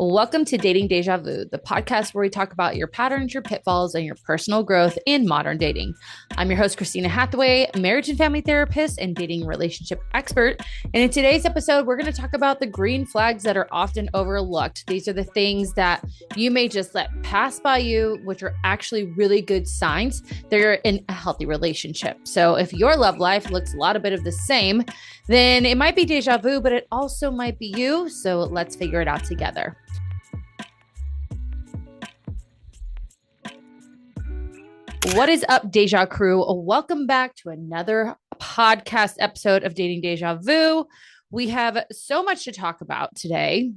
Welcome to Dating Deja Vu, the podcast where we talk about your patterns, your pitfalls, and your personal growth in modern dating. I'm your host, Christina Hathaway, marriage and family therapist and dating relationship expert. And in today's episode, we're going to talk about the green flags that are often overlooked. These are the things that you may just let pass by you, which are actually really good signs that you're in a healthy relationship. So if your love life looks a lot of bit of the same, then it might be deja vu, but it also might be you. So let's figure it out together. What is up, Deja Crew? Welcome back to another podcast episode of Dating Deja Vu. We have so much to talk about today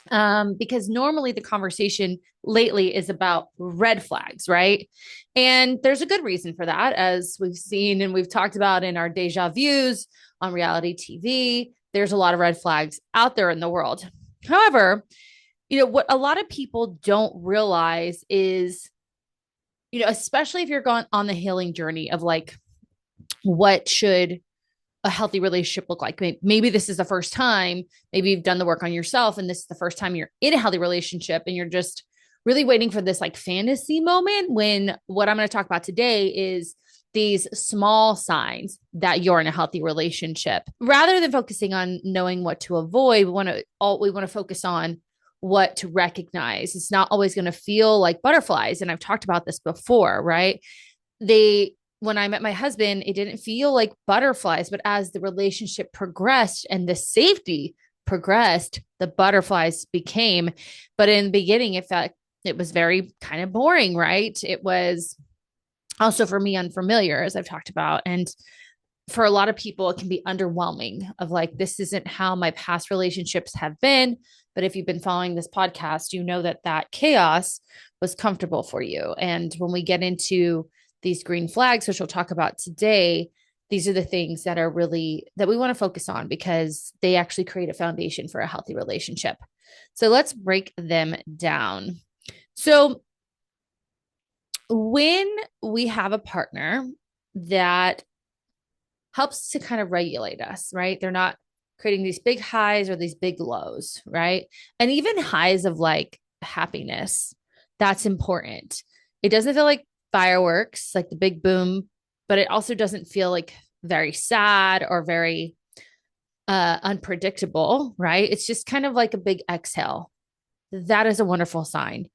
because normally the conversation lately is about red flags, right? And there's a good reason for that, as we've seen and we've talked about in our Deja Views on reality TV. There's a lot of red flags out there in the world. However, what a lot of people don't realize is, especially if you're going on the healing journey of like, what should a healthy relationship look like? Maybe this is the first time, maybe you've done the work on yourself and this is the first time you're in a healthy relationship and you're just really waiting for this like fantasy moment, when what I'm going to talk about today is these small signs that you're in a healthy relationship. Rather than focusing on knowing what to avoid, we want to focus on what to recognize. It's not always going to feel like butterflies. And I've talked about this before, right? When I met my husband, it didn't feel like butterflies, but as the relationship progressed and the safety progressed, the butterflies became. But in the beginning, it was very kind of boring, right? It was also for me unfamiliar, as I've talked about. And for a lot of people, it can be underwhelming of like, this isn't how my past relationships have been. But if you've been following this podcast, you know that chaos was comfortable for you. And when we get into these green flags, which we'll talk about today, these are the things that are really that we want to focus on because they actually create a foundation for a healthy relationship. So let's break them down. So when we have a partner that helps to kind of regulate us, right? They're not creating these big highs or these big lows, right? And even highs of like happiness, that's important. It doesn't feel like fireworks, like the big boom, but it also doesn't feel like very sad or very unpredictable, right? It's just kind of like a big exhale. That is a wonderful sign.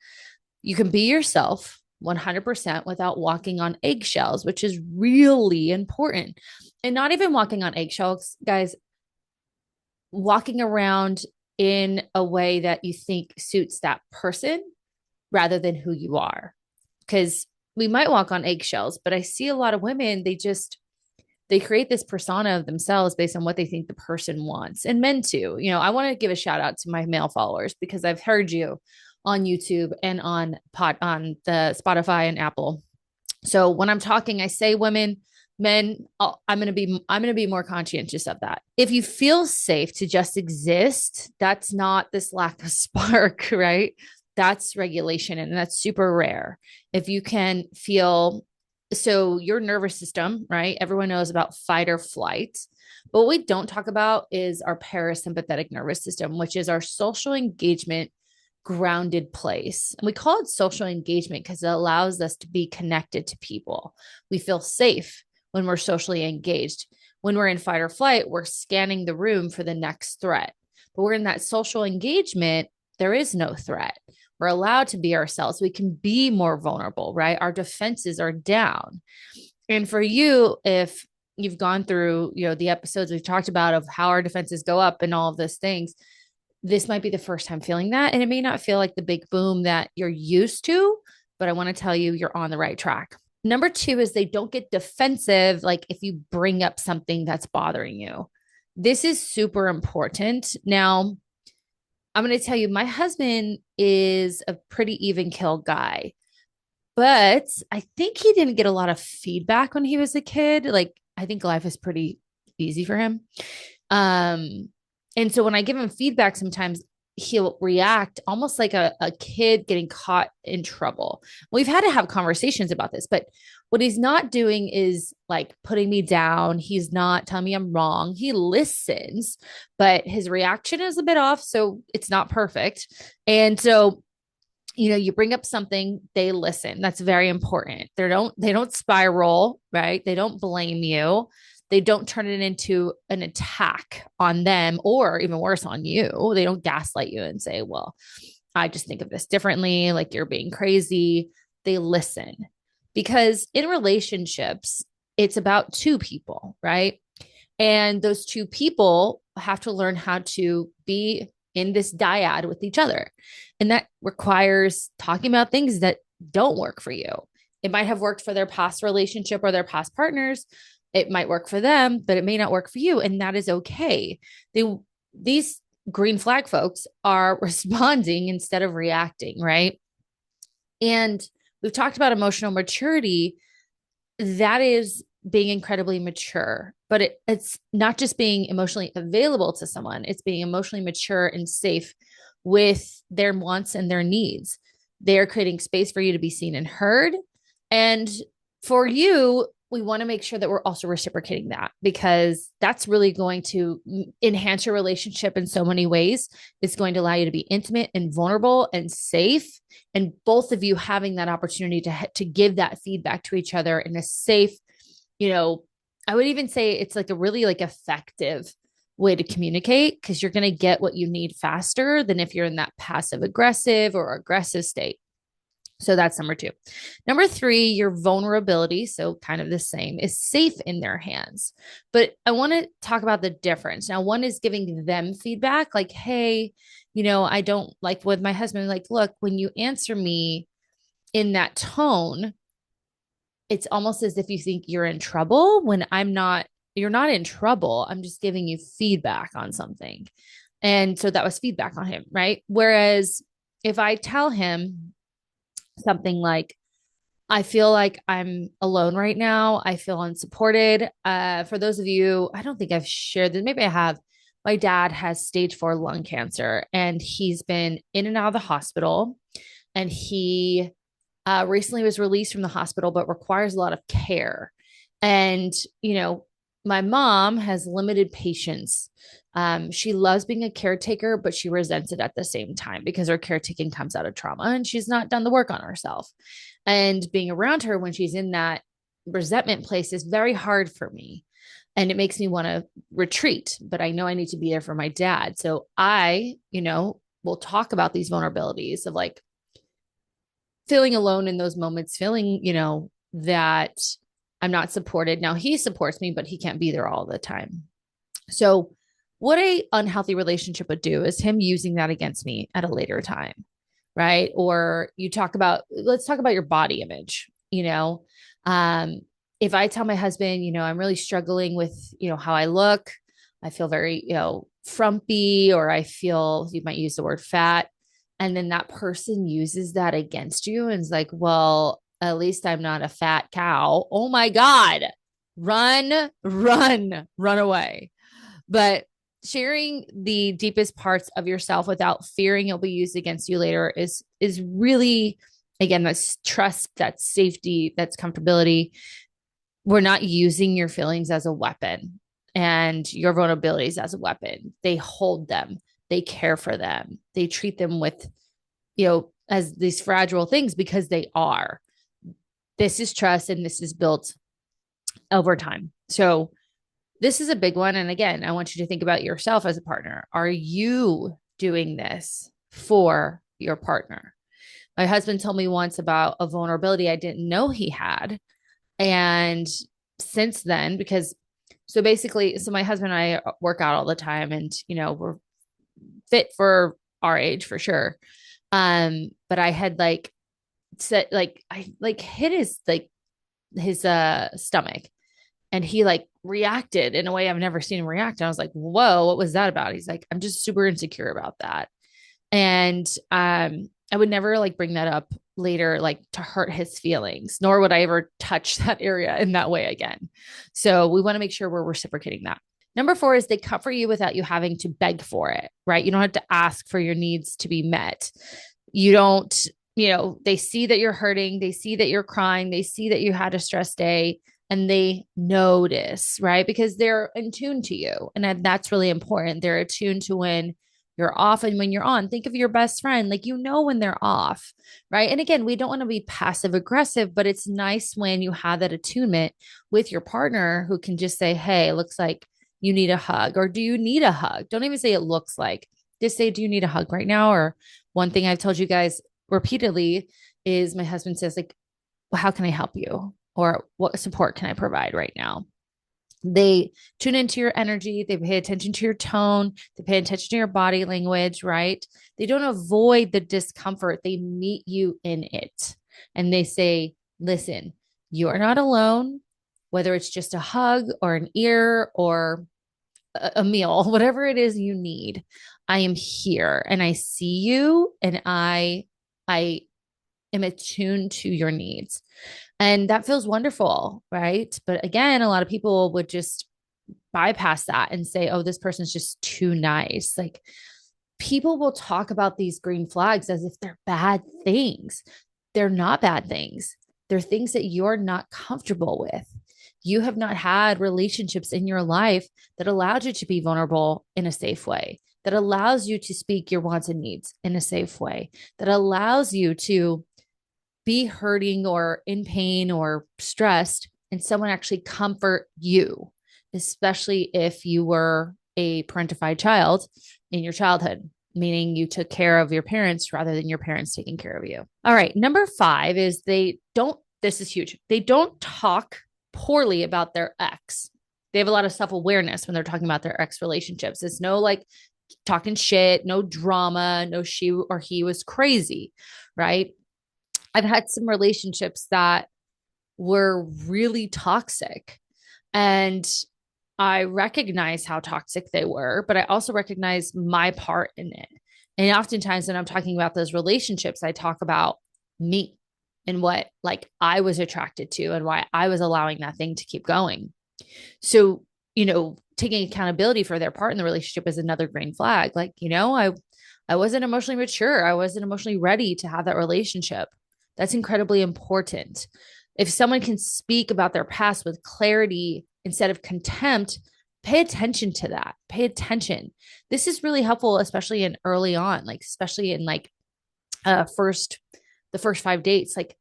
You can be yourself 100% without walking on eggshells, which is really important. And not even walking on eggshells, guys, walking around in a way that you think suits that person rather than who you are. Because we might walk on eggshells, but I see a lot of women, they create this persona of themselves based on what they think the person wants, and men too. I want to give a shout out to my male followers because I've heard you on YouTube and on the Spotify and Apple. So when I'm talking, I say women, men, I'm going to be more conscientious of that. If you feel safe to just exist, that's not this lack of spark, right? That's regulation, and that's super rare. If you can feel, so your nervous system, right? Everyone knows about fight or flight. But what we don't talk about is our parasympathetic nervous system, which is our social engagement grounded place. And we call it social engagement because it allows us to be connected to people. We feel safe when we're socially engaged. When we're in fight or flight, we're scanning the room for the next threat. But we're in that social engagement, there is no threat. We're allowed to be ourselves. We can be more vulnerable, right? Our defenses are down. And for you, if you've gone through, the episodes we've talked about of how our defenses go up and all of those things, this might be the first time feeling that. And it may not feel like the big boom that you're used to, but I want to tell you, you're on the right track. Number 2 is they don't get defensive. Like if you bring up something that's bothering you, this is super important. Now, I'm going to tell you, my husband is a pretty even kill guy, but I think he didn't get a lot of feedback when he was a kid. Like, I think life is pretty easy for him. And so when I give him feedback, sometimes he'll react almost like a kid getting caught in trouble. We've had to have conversations about this, but what he's not doing is like putting me down. He's not telling me I'm wrong. He listens, but his reaction is a bit off. So it's not perfect. And so, you bring up something, they listen. That's very important. They don't spiral, right? They don't blame you. They don't turn it into an attack on them or even worse on you. They don't gaslight you and say, well, I just think of this differently, like you're being crazy. They listen because in relationships, it's about two people, right? And those two people have to learn how to be in this dyad with each other. And that requires talking about things that don't work for you. It might have worked for their past relationship or their past partners. It might work for them, but it may not work for you. And that is okay. These green flag folks are responding instead of reacting, right? And we've talked about emotional maturity. That is being incredibly mature, but it's not just being emotionally available to someone, it's being emotionally mature and safe with their wants and their needs. They're creating space for you to be seen and heard. And for you, we want to make sure that we're also reciprocating that because that's really going to enhance your relationship in so many ways. It's going to allow you to be intimate and vulnerable and safe. And both of you having that opportunity to give that feedback to each other in a safe, I would even say it's like a really like effective way to communicate because you're going to get what you need faster than if you're in that passive aggressive or aggressive state. So that's number two. Number three, your vulnerability, so kind of the same, is safe in their hands. But I want to talk about the difference. Now, one is giving them feedback like, hey, I don't like with my husband, like, look, when you answer me in that tone, it's almost as if you think you're in trouble when you're not in trouble. I'm just giving you feedback on something. And so that was feedback on him, right? Whereas if I tell him something like, I feel like I'm alone right now. I feel unsupported. For those of you, I don't think I've shared this. Maybe I have. My dad has stage 4 lung cancer and he's been in and out of the hospital. And he recently was released from the hospital, but requires a lot of care. And, my mom has limited patience. She loves being a caretaker, but she resents it at the same time because her caretaking comes out of trauma and she's not done the work on herself. And being around her when she's in that resentment place is very hard for me. And it makes me want to retreat, but I know I need to be there for my dad. So I, will talk about these vulnerabilities of like feeling alone in those moments, feeling, that I'm not supported. Now he supports me, but he can't be there all the time. So what a unhealthy relationship would do is him using that against me at a later time, right? Or let's talk about your body image, if I tell my husband, I'm really struggling with, how I look, I feel very, frumpy, or I feel, you might use the word fat. And then that person uses that against you and is like, well, at least I'm not a fat cow. Oh my God. Run, run, run away. But sharing the deepest parts of yourself without fearing it'll be used against you later is really, again, that's trust, that's safety, that's comfortability. We're not using your feelings as a weapon and your vulnerabilities as a weapon. They hold them, they care for them, they treat them with, as these fragile things because they are. This is trust and this is built over time. So this is a big one. And again, I want you to think about yourself as a partner. Are you doing this for your partner? My husband told me once about a vulnerability I didn't know he had. And since then, so my husband and I work out all the time and, we're fit for our age for sure. But I had said, I hit his stomach and he reacted in a way I've never seen him react. And I was like, whoa, what was that about? He's like, I'm just super insecure about that. And I would never bring that up later, to hurt his feelings, nor would I ever touch that area in that way again. So we want to make sure we're reciprocating that. Number four is they comfort you without you having to beg for it, right? You don't have to ask for your needs to be met. You don't, they see that you're hurting, they see that you're crying, they see that you had a stress day, and they notice, right? Because they're in tune to you. And that's really important. They're attuned to when you're off and when you're on. Think of your best friend, like, when they're off, right? And again, we don't want to be passive aggressive, but it's nice when you have that attunement with your partner who can just say, hey, it looks like you need a hug, or do you need a hug? Don't even say it looks like, just say, do you need a hug right now? Or one thing I've told you guys repeatedly is my husband says, like, well, how can I help you? Or what support can I provide right now? They tune into your energy. They pay attention to your tone. They pay attention to your body language, right? They don't avoid the discomfort. They meet you in it. And they say, listen, you are not alone, whether it's just a hug or an ear or a meal, whatever it is you need. I am here and I see you, and I am attuned to your needs. And that feels wonderful, right? But again, a lot of people would just bypass that and say, oh, this person's just too nice. Like, people will talk about these green flags as if they're bad things. They're not bad things. They're things that you're not comfortable with. You have not had relationships in your life that allowed you to be vulnerable in a safe way, that allows you to speak your wants and needs in a safe way, that allows you to be hurting or in pain or stressed and someone actually comfort you, especially if you were a parentified child in your childhood, meaning you took care of your parents rather than your parents taking care of you. All right. Number five is this is huge. They don't talk poorly about their ex. They have a lot of self-awareness when they're talking about their ex relationships. It's no like talking shit, no drama, no she or he was crazy, right? I've had some relationships that were really toxic, and I recognize how toxic they were, but I also recognize my part in it. And oftentimes when I'm talking about those relationships, I talk about me and what like I was attracted to and why I was allowing that thing to keep going. So, taking accountability for their part in the relationship is another green flag. Like, I wasn't emotionally mature. I wasn't emotionally ready to have that relationship. That's incredibly important. If someone can speak about their past with clarity instead of contempt, pay attention to that. Pay attention. This is really helpful, especially in early on, like especially in like the first 5 dates. Like,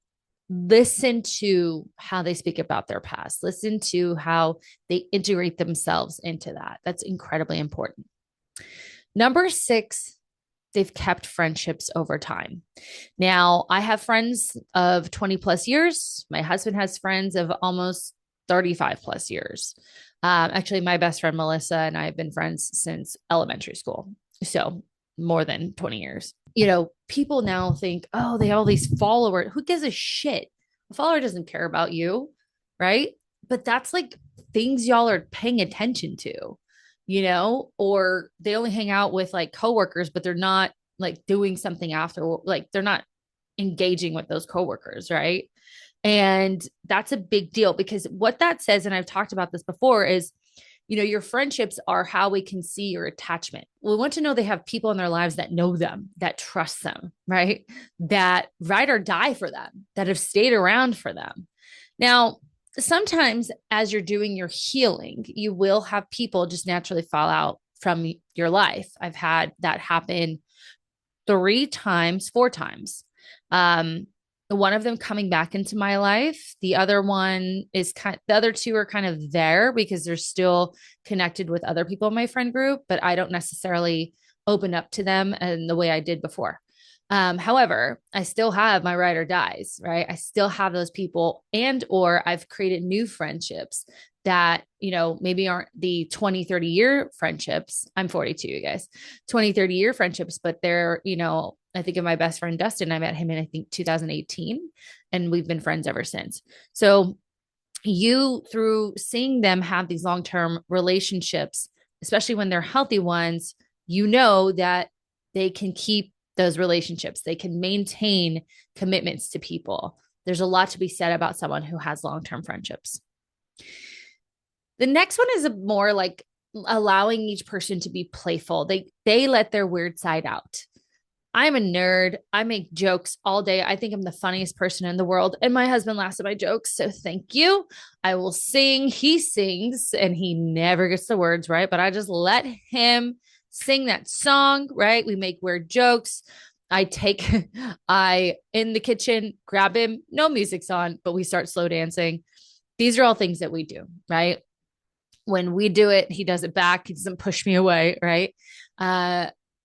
listen to how they speak about their past. Listen to how they integrate themselves into that. That's incredibly important. Number six, they've kept friendships over time. Now, I have friends of 20 plus years. My husband has friends of almost 35 plus years. Actually, my best friend, Melissa, and I have been friends since elementary school. So more than 20 years. People now think, oh, they have all these followers. Who gives a shit? A follower doesn't care about you, right? But that's like things y'all are paying attention to, or they only hang out with like coworkers, but they're not like doing something after, like they're not engaging with those coworkers, right? And that's a big deal because what that says, and I've talked about this before, is your friendships are how we can see your attachment. We want to know they have people in their lives that know them, that trust them, right? That ride or die for them, that have stayed around for them. Now, sometimes as you're doing your healing, you will have people just naturally fall out from your life. I've had that happen 4 times. One of them coming back into my life. The other the other two are kind of there because they're still connected with other people in my friend group, but I don't necessarily open up to them in the way I did before. However, I still have my ride or dies, right? I still have those people, or I've created new friendships that, maybe aren't the 20, 30-year friendships. I'm 42, you guys, 20, 30-year friendships, but they're, I think of my best friend, Dustin. I met him in, I think, 2018, and we've been friends ever since. So through seeing them have these long-term relationships, especially when they're healthy ones, that they can keep those relationships. They can maintain commitments to people. There's a lot to be said about someone who has long-term friendships. The next one is a more like allowing each person to be playful. They let their weird side out. I'm a nerd. I make jokes all day. I think I'm the funniest person in the world. And my husband laughs at my jokes. So thank you. I will sing. He sings and he never gets the words right, but I just let him sing that song, right? We make weird jokes. I in the kitchen, grab him. No music's on, but we start slow dancing. These are all things that we do, right? When we do it, he does it back. He doesn't push me away, right?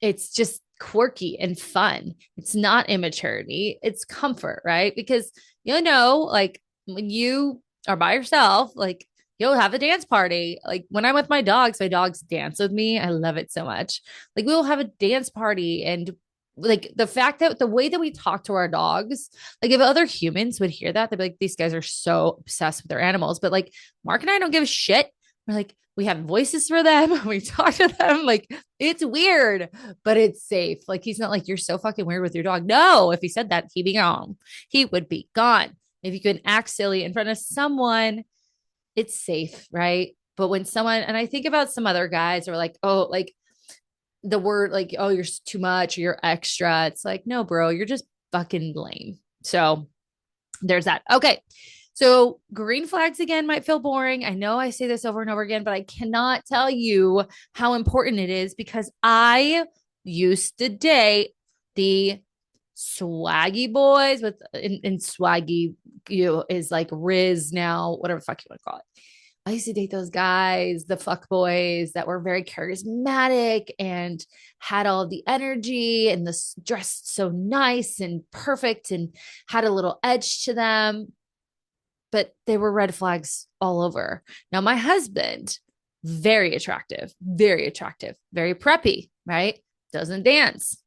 It's just quirky and fun. It's not immaturity, it's comfort, right? Because like when you are by yourself, like you'll have a dance party. Like when I'm with my dogs dance with me. I love it so much. Like we will have a dance party and like the fact that the way that we talk to our dogs, like if other humans would hear that, they'd be like, these guys are so obsessed with their animals. But like Mark and I don't give a shit. We're like, we have voices for them. We talk to them. Like it's weird, but it's safe. Like he's not like, you're so fucking weird with your dog. No, if he said that, he'd be gone. He would be gone. If you can act silly in front of someone, it's safe, right? But when someone, and I think about some other guys are like, oh, like the word, like, oh, you're too much or you're extra. It's like, no, bro, you're just fucking lame. So there's that. Okay. So green flags again might feel boring. I know I say this over and over again, but I cannot tell you how important it is because I used to date the swaggy boys with and swaggy is like Riz now, whatever the fuck you want to call it. I used to date those guys, the fuck boys that were very charismatic and had all of the energy and this dressed so nice and perfect and had a little edge to them, but they were red flags all over. Now, my husband, very attractive, very preppy, right? Doesn't dance.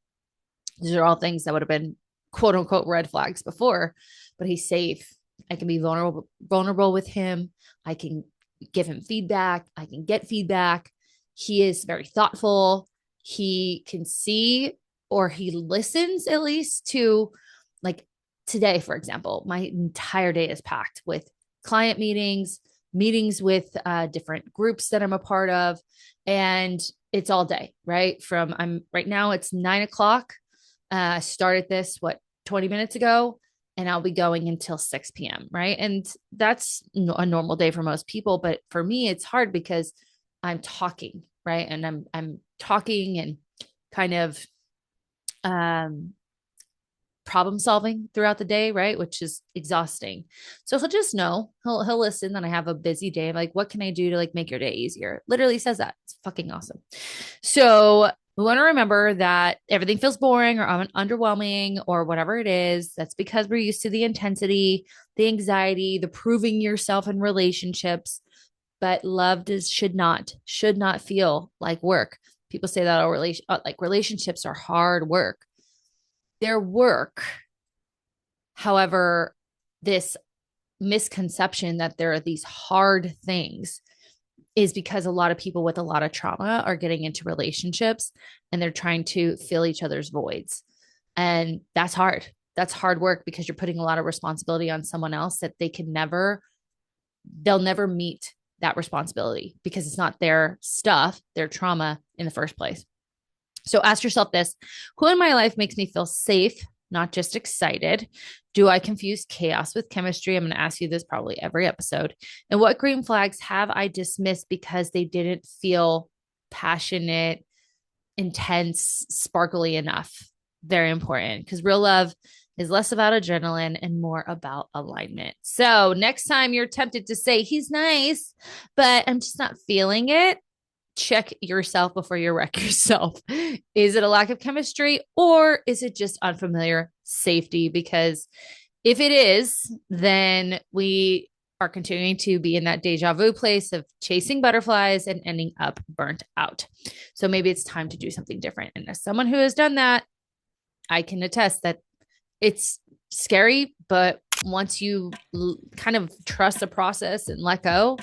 These are all things that would have been quote unquote red flags before, but he's safe. I can be vulnerable with him. I can give him feedback. I can get feedback. He is very thoughtful. He can see or he listens at least to, like, today, for example, my entire day is packed with client meetings with different groups that I'm a part of. And it's all day, right? I'm right now, it's 9 o'clock. I started this, 20 minutes ago, and I'll be going until 6 p.m. Right. And that's a normal day for most people. But for me, it's hard because I'm talking, right. And I'm talking and kind of problem solving throughout the day, right? Which is exhausting. So he'll just know, he'll listen that I have a busy day. I'm like, what can I do to like make your day easier? Literally says that. It's fucking awesome. So we want to remember that everything feels boring or underwhelming or whatever it is. That's because we're used to the intensity, the anxiety, the proving yourself in relationships. But love should not feel like work. People say that relationships are hard work. They're work. However, this misconception that there are these hard things is because a lot of people with a lot of trauma are getting into relationships and they're trying to fill each other's voids. And that's hard. That's hard work because you're putting a lot of responsibility on someone else that they'll never meet that responsibility because it's not their stuff, their trauma in the first place. So ask yourself this: who in my life makes me feel safe, not just excited? Do I confuse chaos with chemistry? I'm going to ask you this probably every episode. And what green flags have I dismissed because they didn't feel passionate, intense, sparkly enough? Very important, because real love is less about adrenaline and more about alignment. So next time you're tempted to say, he's nice, but I'm just not feeling it, check yourself before you wreck yourself. Is it a lack of chemistry or is it just unfamiliar safety? Because if it is, then we are continuing to be in that deja vu place of chasing butterflies and ending up burnt out. So maybe it's time to do something different. And as someone who has done that, I can attest that it's scary, but once you kind of trust the process and let go,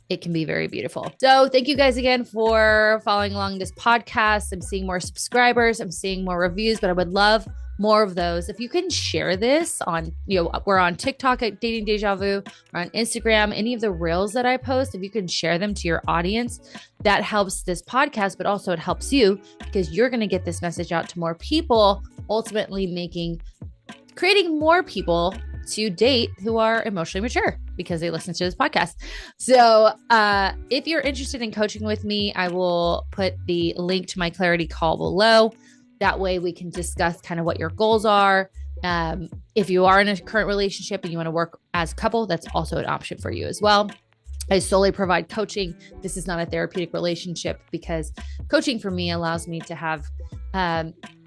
it can be very beautiful. So thank you guys again for following along this podcast. I'm seeing more subscribers. I'm seeing more reviews, but I would love more of those. If you can share this on, we're on TikTok at Dating Deja Vu, or on Instagram, any of the reels that I post, if you can share them to your audience, that helps this podcast, but also it helps you because you're going to get this message out to more people, ultimately creating more people to date who are emotionally mature because they listen to this podcast. So if you're interested in coaching with me, I will put the link to my clarity call below. That way we can discuss kind of what your goals are. If you are in a current relationship and you want to work as a couple, that's also an option for you as well. I solely provide coaching. This is not a therapeutic relationship because coaching for me allows me to have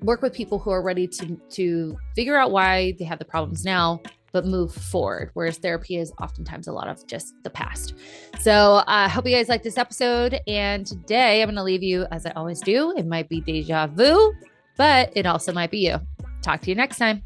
work with people who are ready to figure out why they have the problems now, but move forward. Whereas therapy is oftentimes a lot of just the past. So I hope you guys like this episode. And today I'm going to leave you as I always do. It might be deja vu, but it also might be you. Talk to you next time.